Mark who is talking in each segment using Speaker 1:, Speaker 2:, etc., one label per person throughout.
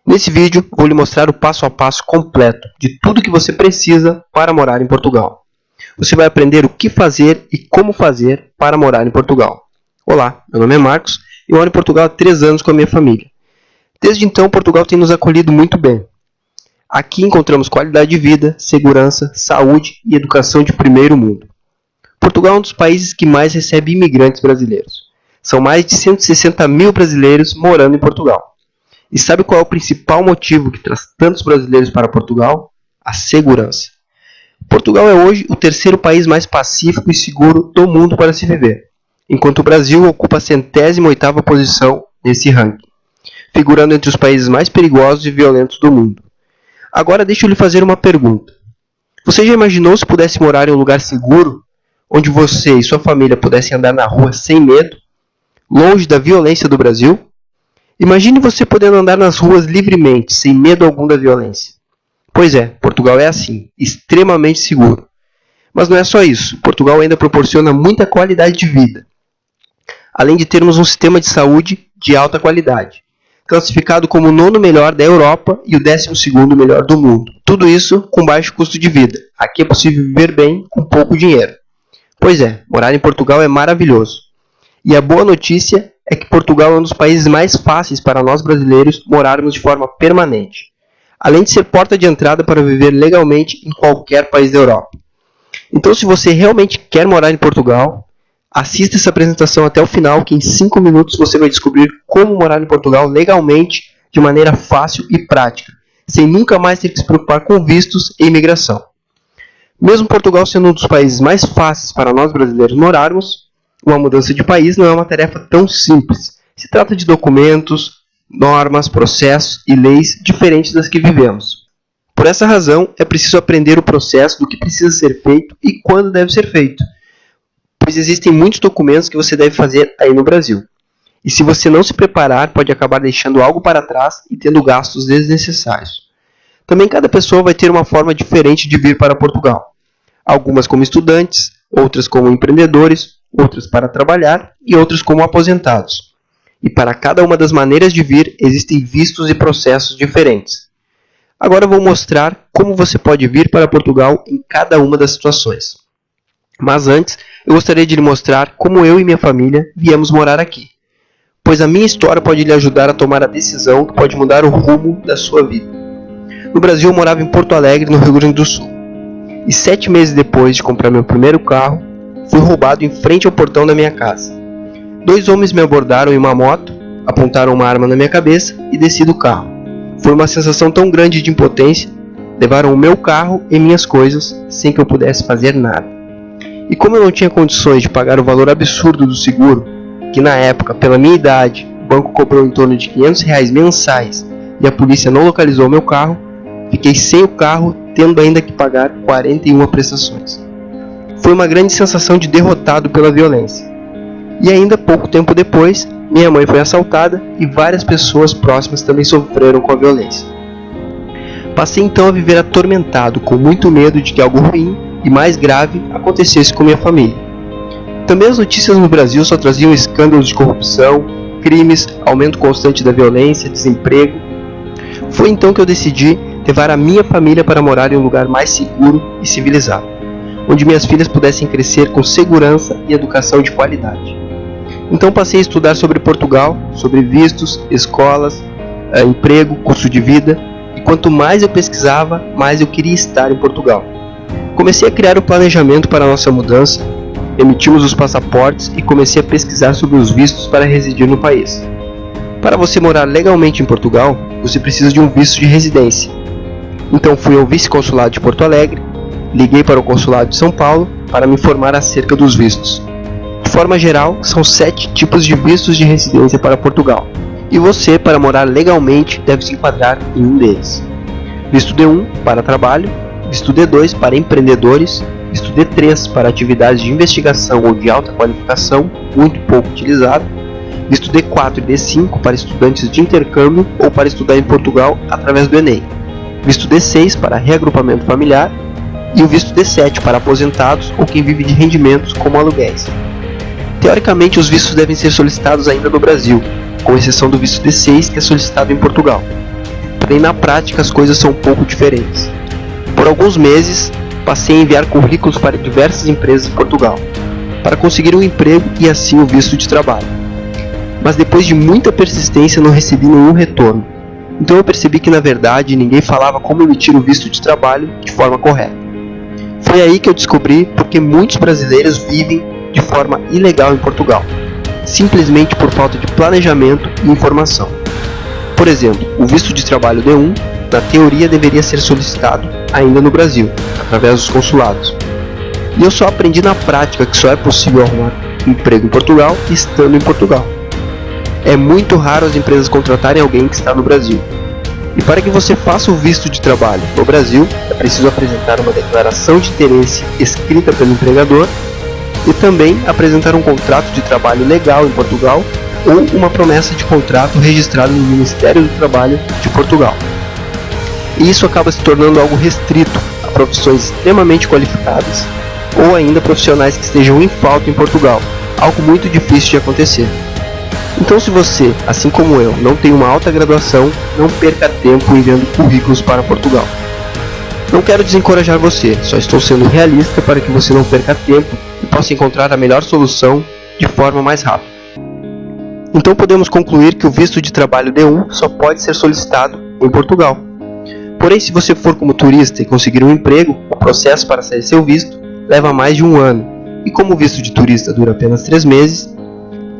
Speaker 1: Nesse vídeo, vou lhe mostrar o passo a passo completo de tudo que você precisa para morar em Portugal. Você vai aprender o que fazer e como fazer para morar em Portugal. Olá, meu nome é Marcos e eu moro em Portugal há 3 anos com a minha família. Desde então, Portugal tem nos acolhido muito bem. Aqui encontramos qualidade de vida, segurança, saúde e educação de primeiro mundo. Portugal é um dos países que mais recebe imigrantes brasileiros. São mais de 160 mil brasileiros morando em Portugal. E sabe qual é o principal motivo que traz tantos brasileiros para Portugal? A segurança. Portugal é hoje o terceiro país mais pacífico e seguro do mundo para se viver, enquanto o Brasil ocupa a 108ª posição nesse ranking, figurando entre os países mais perigosos e violentos do mundo. Agora deixa eu lhe fazer uma pergunta. Você já imaginou se pudesse morar em um lugar seguro, onde você e sua família pudessem andar na rua sem medo, longe da violência do Brasil? Imagine você podendo andar nas ruas livremente, sem medo algum da violência. Pois é, Portugal é assim, extremamente seguro. Mas não é só isso, Portugal ainda proporciona muita qualidade de vida. Além de termos um sistema de saúde de alta qualidade, classificado como o 9º melhor da Europa e o 12º melhor do mundo. Tudo isso com baixo custo de vida. Aqui é possível viver bem com pouco dinheiro. Pois é, morar em Portugal é maravilhoso. E a boa notícia é que Portugal é um dos países mais fáceis para nós brasileiros morarmos de forma permanente, além de ser porta de entrada para viver legalmente em qualquer país da Europa. Então, se você realmente quer morar em Portugal, assista essa apresentação até o final, que em 5 minutos você vai descobrir como morar em Portugal legalmente, de maneira fácil e prática, sem nunca mais ter que se preocupar com vistos e imigração. Mesmo Portugal sendo um dos países mais fáceis para nós brasileiros morarmos, uma mudança de país não é uma tarefa tão simples. Se trata de documentos, normas, processos e leis diferentes das que vivemos. Por essa razão, é preciso aprender o processo do que precisa ser feito e quando deve ser feito, pois existem muitos documentos que você deve fazer aí no Brasil. E se você não se preparar, pode acabar deixando algo para trás e tendo gastos desnecessários. Também cada pessoa vai ter uma forma diferente de vir para Portugal. Algumas como estudantes, outras como empreendedores, outras para trabalhar e outras como aposentados. E para cada uma das maneiras de vir, existem vistos e processos diferentes. Agora vou mostrar como você pode vir para Portugal em cada uma das situações. Mas antes, eu gostaria de lhe mostrar como eu e minha família viemos morar aqui, pois a minha história pode lhe ajudar a tomar a decisão que pode mudar o rumo da sua vida. No Brasil, eu morava em Porto Alegre, no Rio Grande do Sul. E 7 meses depois de comprar meu primeiro carro, fui roubado em frente ao portão da minha casa. 2 homens me abordaram em uma moto, apontaram uma arma na minha cabeça e desci do carro. Foi uma sensação tão grande de impotência, levaram o meu carro e minhas coisas sem que eu pudesse fazer nada. E como eu não tinha condições de pagar o valor absurdo do seguro, que na época, pela minha idade, o banco cobrou em torno de R$500 mensais e a polícia não localizou meu carro, fiquei sem o carro, tendo ainda que pagar 41 prestações. Foi uma grande sensação de derrotado pela violência. E ainda pouco tempo depois, minha mãe foi assaltada e várias pessoas próximas também sofreram com a violência. Passei então a viver atormentado, com muito medo de que algo ruim e mais grave acontecesse com minha família. Também as notícias no Brasil só traziam escândalos de corrupção, crimes, aumento constante da violência, desemprego. Foi então que eu decidi levar a minha família para morar em um lugar mais seguro e civilizado, onde minhas filhas pudessem crescer com segurança e educação de qualidade. Então passei a estudar sobre Portugal, sobre vistos, escolas, emprego, custo de vida, e quanto mais eu pesquisava, mais eu queria estar em Portugal. Comecei a criar o planejamento para a nossa mudança, emitimos os passaportes e comecei a pesquisar sobre os vistos para residir no país. Para você morar legalmente em Portugal, você precisa de um visto de residência. Então fui ao vice-consulado de Porto Alegre, liguei para o consulado de São Paulo para me informar acerca dos vistos. De forma geral, são 7 tipos de vistos de residência para Portugal, e você, para morar legalmente, deve se enquadrar em um deles. Visto D1 para trabalho, visto D2 para empreendedores, visto D3 para atividades de investigação ou de alta qualificação, muito pouco utilizado, visto D4 e D5 para estudantes de intercâmbio ou para estudar em Portugal através do Enem, visto D6 para reagrupamento familiar e o visto D7 para aposentados ou quem vive de rendimentos como aluguéis. Teoricamente, os vistos devem ser solicitados ainda no Brasil, com exceção do visto D6 que é solicitado em Portugal. porém na prática as coisas são um pouco diferentes. Por alguns meses, passei a enviar currículos para diversas empresas em Portugal, para conseguir um emprego e assim o visto de trabalho. Mas depois de muita persistência não recebi nenhum retorno. Então eu percebi que na verdade ninguém falava como emitir o visto de trabalho de forma correta. Foi aí que eu descobri porque muitos brasileiros vivem de forma ilegal em Portugal, simplesmente por falta de planejamento e informação. Por exemplo, o visto de trabalho D1, na teoria deveria ser solicitado ainda no Brasil, através dos consulados. E eu só aprendi na prática que só é possível arrumar emprego em Portugal estando em Portugal. É muito raro as empresas contratarem alguém que está no Brasil. E para que você faça o visto de trabalho no Brasil, é preciso apresentar uma declaração de interesse escrita pelo empregador e também apresentar um contrato de trabalho legal em Portugal ou uma promessa de contrato registrada no Ministério do Trabalho de Portugal. E isso acaba se tornando algo restrito a profissões extremamente qualificadas ou ainda profissionais que estejam em falta em Portugal, algo muito difícil de acontecer. Então, se você, assim como eu, não tem uma alta graduação, não perca tempo enviando currículos para Portugal. Não quero desencorajar você, só estou sendo realista para que você não perca tempo e possa encontrar a melhor solução de forma mais rápida. Então podemos concluir que o visto de trabalho D1 só pode ser solicitado em Portugal. Porém, se você for como turista e conseguir um emprego, o processo para sair seu visto leva mais de um ano. E como o visto de turista dura apenas 3 meses,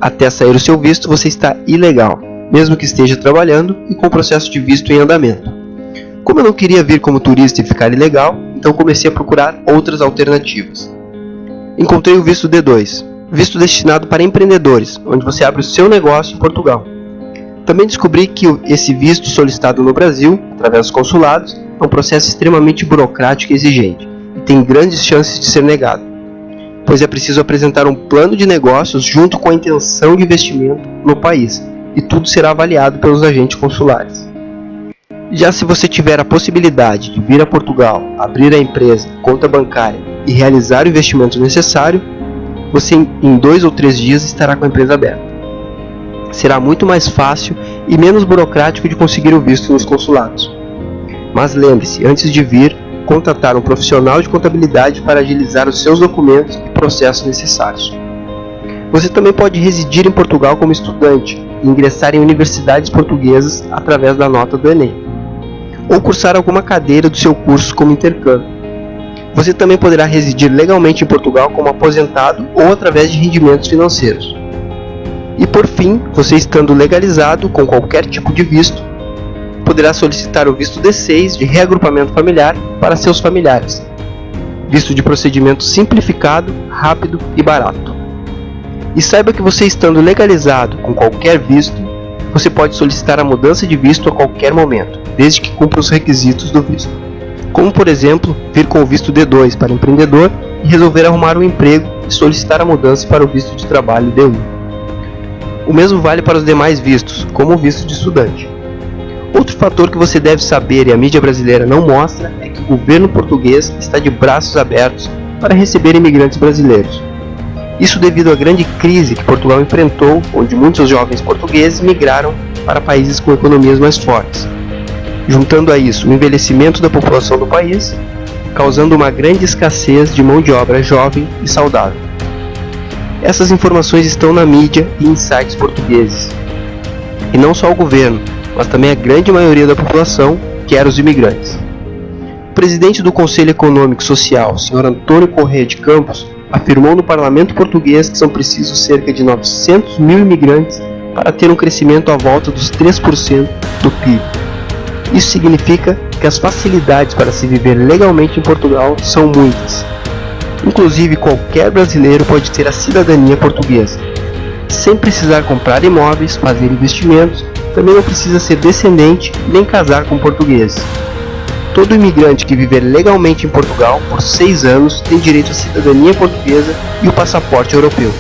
Speaker 1: até sair o seu visto você está ilegal, mesmo que esteja trabalhando e com o processo de visto em andamento. Como eu não queria vir como turista e ficar ilegal, então comecei a procurar outras alternativas. Encontrei o visto D2, visto destinado para empreendedores, onde você abre o seu negócio em Portugal. Também descobri que esse visto solicitado no Brasil, através dos consulados, é um processo extremamente burocrático e exigente, e tem grandes chances de ser negado, pois é preciso apresentar um plano de negócios junto com a intenção de investimento no país, e tudo será avaliado pelos agentes consulares. Já se você tiver a possibilidade de vir a Portugal, abrir a empresa, conta bancária e realizar o investimento necessário, você em 2 ou 3 dias estará com a empresa aberta. Será muito mais fácil e menos burocrático de conseguir o visto nos consulados. Mas lembre-se, antes de vir, contatar um profissional de contabilidade para agilizar os seus documentos e processos necessários. Você também pode residir em Portugal como estudante e ingressar em universidades portuguesas através da nota do Enem, ou cursar alguma cadeira do seu curso como intercâmbio. Você também poderá residir legalmente em Portugal como aposentado ou através de rendimentos financeiros. E por fim, você estando legalizado com qualquer tipo de visto, poderá solicitar o visto D6 de reagrupamento familiar para seus familiares. Visto de procedimento simplificado, rápido e barato. E saiba que você estando legalizado com qualquer visto, você pode solicitar a mudança de visto a qualquer momento, desde que cumpra os requisitos do visto. Como por exemplo, vir com o visto D2 para empreendedor e resolver arrumar um emprego e solicitar a mudança para o visto de trabalho D1. O mesmo vale para os demais vistos, como o visto de estudante. Outro fator que você deve saber e a mídia brasileira não mostra é que o governo português está de braços abertos para receber imigrantes brasileiros. Isso devido à grande crise que Portugal enfrentou, onde muitos jovens portugueses migraram para países com economias mais fortes. Juntando a isso o envelhecimento da população do país, causando uma grande escassez de mão de obra jovem e saudável. Essas informações estão na mídia e em sites portugueses. E não só o governo, mas também a grande maioria da população quer os imigrantes. O presidente do Conselho Econômico e Social, Sr. Antônio Corrêa de Campos, afirmou no parlamento português que são precisos cerca de 900 mil imigrantes para ter um crescimento à volta dos 3% do PIB. Isso significa que as facilidades para se viver legalmente em Portugal são muitas. Inclusive, qualquer brasileiro pode ter a cidadania portuguesa, sem precisar comprar imóveis, fazer investimentos, também não precisa ser descendente nem casar com portugueses. Todo imigrante que viver legalmente em Portugal por 6 anos tem direito à cidadania portuguesa e o passaporte europeu,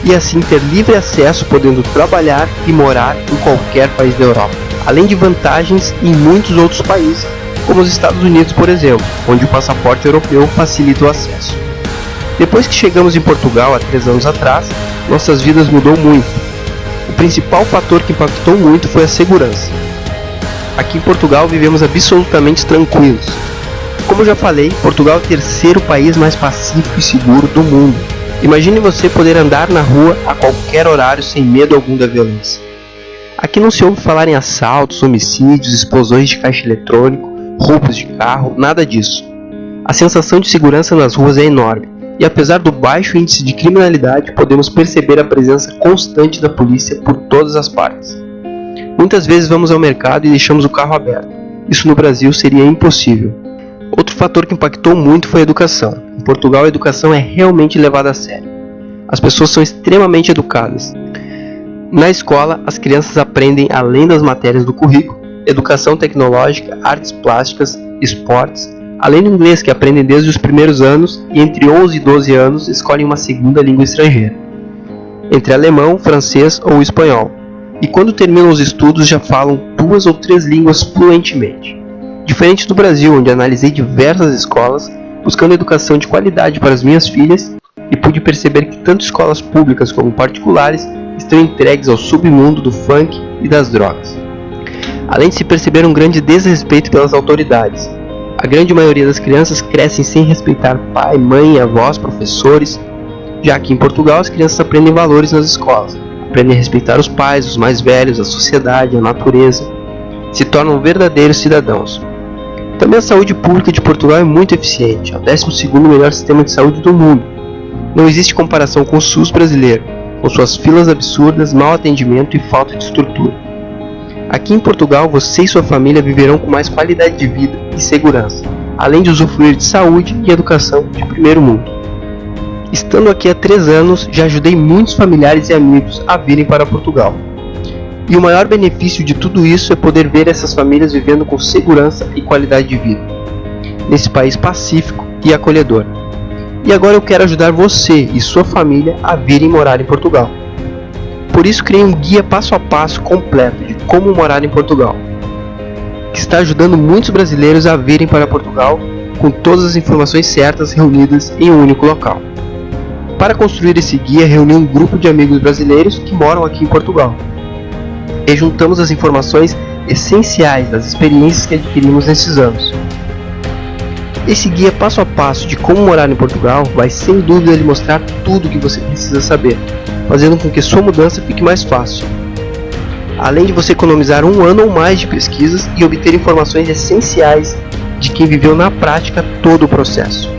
Speaker 1: e assim ter livre acesso podendo trabalhar e morar em qualquer país da Europa, além de vantagens em muitos outros países, como os Estados Unidos, por exemplo, onde o passaporte europeu facilita o acesso. Depois que chegamos em Portugal há 3 anos atrás, nossas vidas mudou muito. O principal fator que impactou muito foi a segurança. Aqui em Portugal vivemos absolutamente tranquilos. Como já falei, Portugal é o terceiro país mais pacífico e seguro do mundo. Imagine você poder andar na rua a qualquer horário sem medo algum da violência. Aqui não se ouve falar em assaltos, homicídios, explosões de caixa eletrônico, roubos de carro, nada disso. A sensação de segurança nas ruas é enorme, e apesar do baixo índice de criminalidade, podemos perceber a presença constante da polícia por todas as partes. Muitas vezes vamos ao mercado e deixamos o carro aberto. Isso no Brasil seria impossível. Outro fator que impactou muito foi a educação. Em Portugal, a educação é realmente levada a sério. As pessoas são extremamente educadas. Na escola, as crianças aprendem, além das matérias do currículo, educação tecnológica, artes plásticas, esportes, além do inglês que aprendem desde os primeiros anos e entre 11 e 12 anos escolhem uma segunda língua estrangeira, entre alemão, francês ou espanhol. E quando terminam os estudos já falam 2 ou 3 línguas fluentemente. Diferente do Brasil, onde analisei diversas escolas buscando educação de qualidade para as minhas filhas e pude perceber que tanto escolas públicas como particulares estão entregues ao submundo do funk e das drogas. Além de se perceber um grande desrespeito pelas autoridades. A grande maioria das crianças crescem sem respeitar pai, mãe, avós, professores. Já que em Portugal as crianças aprendem valores nas escolas. Aprendem a respeitar os pais, os mais velhos, a sociedade, a natureza. Se tornam verdadeiros cidadãos. Também a saúde pública de Portugal é muito eficiente. É o 12º melhor sistema de saúde do mundo. Não existe comparação com o SUS brasileiro, com suas filas absurdas, mau atendimento e falta de estrutura. Aqui em Portugal, você e sua família viverão com mais qualidade de vida e segurança, além de usufruir de saúde e educação de primeiro mundo. Estando aqui há 3 anos, já ajudei muitos familiares e amigos a virem para Portugal. E o maior benefício de tudo isso é poder ver essas famílias vivendo com segurança e qualidade de vida, nesse país pacífico e acolhedor. E agora eu quero ajudar você e sua família a virem morar em Portugal. Por isso criei um guia passo a passo completo de como morar em Portugal, que está ajudando muitos brasileiros a virem para Portugal com todas as informações certas reunidas em um único local. Para construir esse guia, reuni um grupo de amigos brasileiros que moram aqui em Portugal. E juntamos as informações essenciais das experiências que adquirimos nesses anos. Esse guia passo a passo de como morar em Portugal vai sem dúvida lhe mostrar tudo o que você precisa saber, fazendo com que sua mudança fique mais fácil. Além de você economizar 1 ano ou mais de pesquisas e obter informações essenciais de quem viveu na prática todo o processo.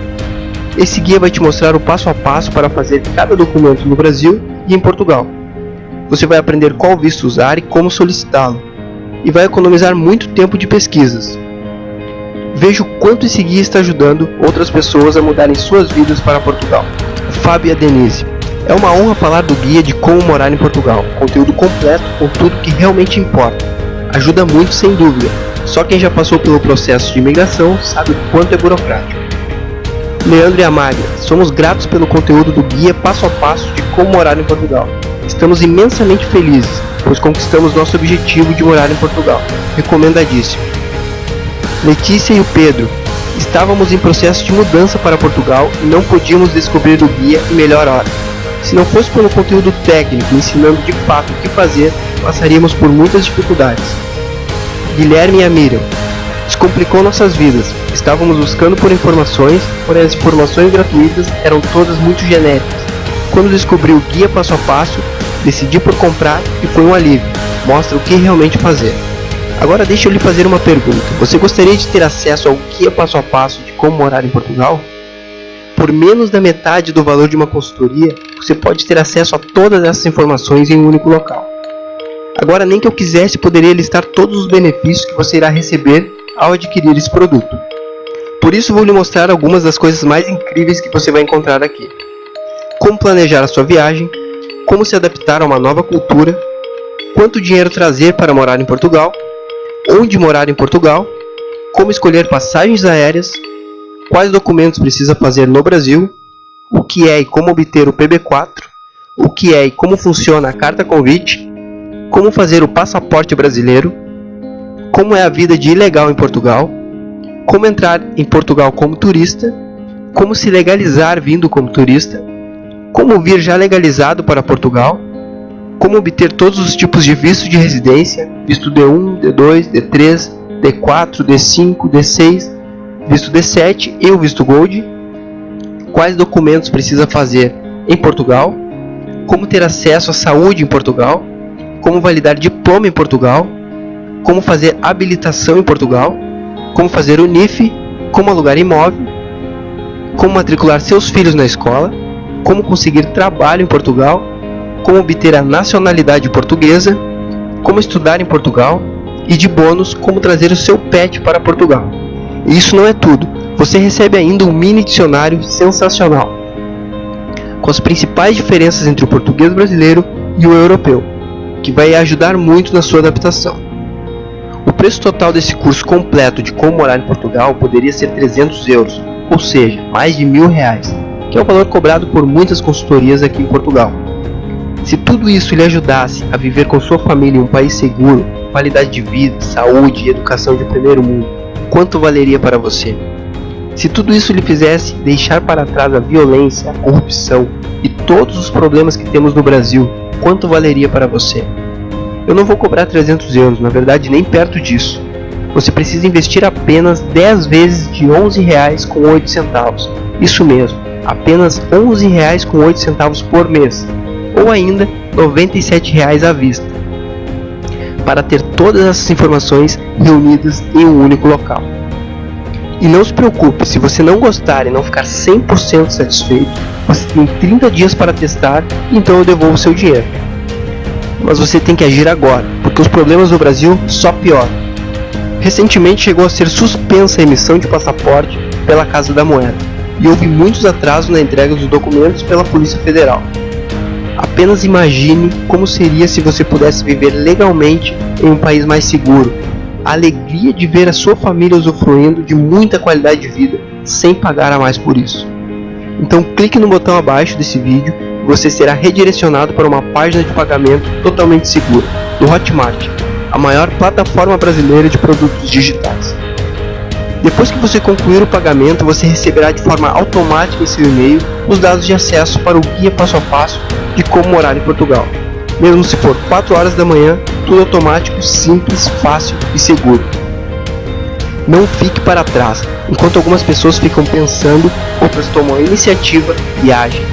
Speaker 1: Esse guia vai te mostrar o passo a passo para fazer cada documento no Brasil e em Portugal. Você vai aprender qual visto usar e como solicitá-lo, e vai economizar muito tempo de pesquisas. Veja o quanto esse guia está ajudando outras pessoas a mudarem suas vidas para Portugal. Fábio e a Denise. É uma honra falar do guia de como morar em Portugal. Conteúdo completo com tudo que realmente importa. Ajuda muito sem dúvida. Só quem já passou pelo processo de imigração sabe o quanto é burocrático. Leandro e Amália. Somos gratos pelo conteúdo do guia passo a passo de como morar em Portugal. Estamos imensamente felizes, pois conquistamos nosso objetivo de morar em Portugal. Recomendadíssimo. Letícia e o Pedro. Estávamos em processo de mudança para Portugal e não podíamos descobrir o guia em melhor hora. Se não fosse pelo conteúdo técnico ensinando de fato o que fazer, passaríamos por muitas dificuldades. Guilherme e a Miriam. Descomplicou nossas vidas. Estávamos buscando por informações, porém as informações gratuitas eram todas muito genéricas. Quando descobri o guia passo a passo, decidi por comprar e foi um alívio. Mostra o que realmente fazer. Agora deixa eu lhe fazer uma pergunta. Você gostaria de ter acesso ao guia passo a passo de como morar em Portugal? Por menos da metade do valor de uma consultoria, você pode ter acesso a todas essas informações em um único local. Agora, nem que eu quisesse, poderia listar todos os benefícios que você irá receber ao adquirir esse produto. Por isso, vou lhe mostrar algumas das coisas mais incríveis que você vai encontrar aqui. Como planejar a sua viagem, como se adaptar a uma nova cultura, quanto dinheiro trazer para morar em Portugal, onde morar em Portugal, como escolher passagens aéreas, quais documentos precisa fazer no Brasil, o que é e como obter o PB4, o que é e como funciona a carta convite, como fazer o passaporte brasileiro, como é a vida de ilegal em Portugal, como entrar em Portugal como turista, como se legalizar vindo como turista, como vir já legalizado para Portugal, como obter todos os tipos de visto de residência, visto D1, D2, D3, D4, D5, D6, visto D7 e o visto Gold, quais documentos precisa fazer em Portugal, como ter acesso à saúde em Portugal, como validar diploma em Portugal, como fazer habilitação em Portugal, como fazer o NIF, como alugar imóvel, como matricular seus filhos na escola, como conseguir trabalho em Portugal, como obter a nacionalidade portuguesa, como estudar em Portugal e, de bônus, como trazer o seu pet para Portugal. E isso não é tudo, você recebe ainda um mini dicionário sensacional, com as principais diferenças entre o português brasileiro e o europeu, que vai ajudar muito na sua adaptação. O preço total desse curso completo de como morar em Portugal poderia ser 300 euros, ou seja, mais de R$1.000, que é o valor cobrado por muitas consultorias aqui em Portugal. Se tudo isso lhe ajudasse a viver com sua família em um país seguro, qualidade de vida, saúde e educação de primeiro mundo, quanto valeria para você? Se tudo isso lhe fizesse deixar para trás a violência, a corrupção e todos os problemas que temos no Brasil, quanto valeria para você? Eu não vou cobrar 300 euros, na verdade nem perto disso. Você precisa investir apenas 10 vezes de R$11,08. Isso mesmo, apenas R$11,08 por mês, ou ainda R$97 à vista, para ter todas essas informações reunidas em um único local. E não se preocupe, se você não gostar e não ficar 100% satisfeito, você tem 30 dias para testar, então eu devolvo o seu dinheiro. Mas você tem que agir agora, porque os problemas no Brasil só pioram. Recentemente chegou a ser suspensa a emissão de passaporte pela Casa da Moeda, e houve muitos atrasos na entrega dos documentos pela Polícia Federal. Apenas imagine como seria se você pudesse viver legalmente em um país mais seguro. A alegria de ver a sua família usufruindo de muita qualidade de vida sem pagar a mais por isso. Então clique no botão abaixo desse vídeo e você será redirecionado para uma página de pagamento totalmente segura, do Hotmart, a maior plataforma brasileira de produtos digitais. Depois que você concluir o pagamento, você receberá de forma automática em seu e-mail os dados de acesso para o guia passo a passo de como morar em Portugal. Mesmo se for 4 horas da manhã, tudo automático, simples, fácil e seguro. Não fique para trás. Enquanto algumas pessoas ficam pensando, outras tomam a iniciativa e agem.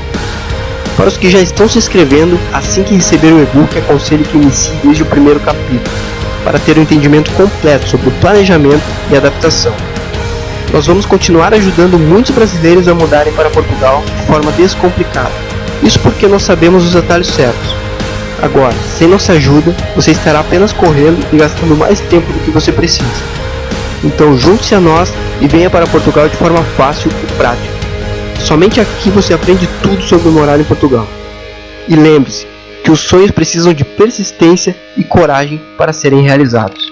Speaker 1: Para os que já estão se inscrevendo, assim que receber o e-book, aconselho que inicie desde o primeiro capítulo, para ter um entendimento completo sobre o planejamento e adaptação. Nós vamos continuar ajudando muitos brasileiros a mudarem para Portugal de forma descomplicada. Isso porque nós sabemos os atalhos certos. Agora, sem nossa ajuda, você estará apenas correndo e gastando mais tempo do que você precisa. Então junte-se a nós e venha para Portugal de forma fácil e prática. Somente aqui você aprende tudo sobre morar em Portugal. E lembre-se que os sonhos precisam de persistência e coragem para serem realizados.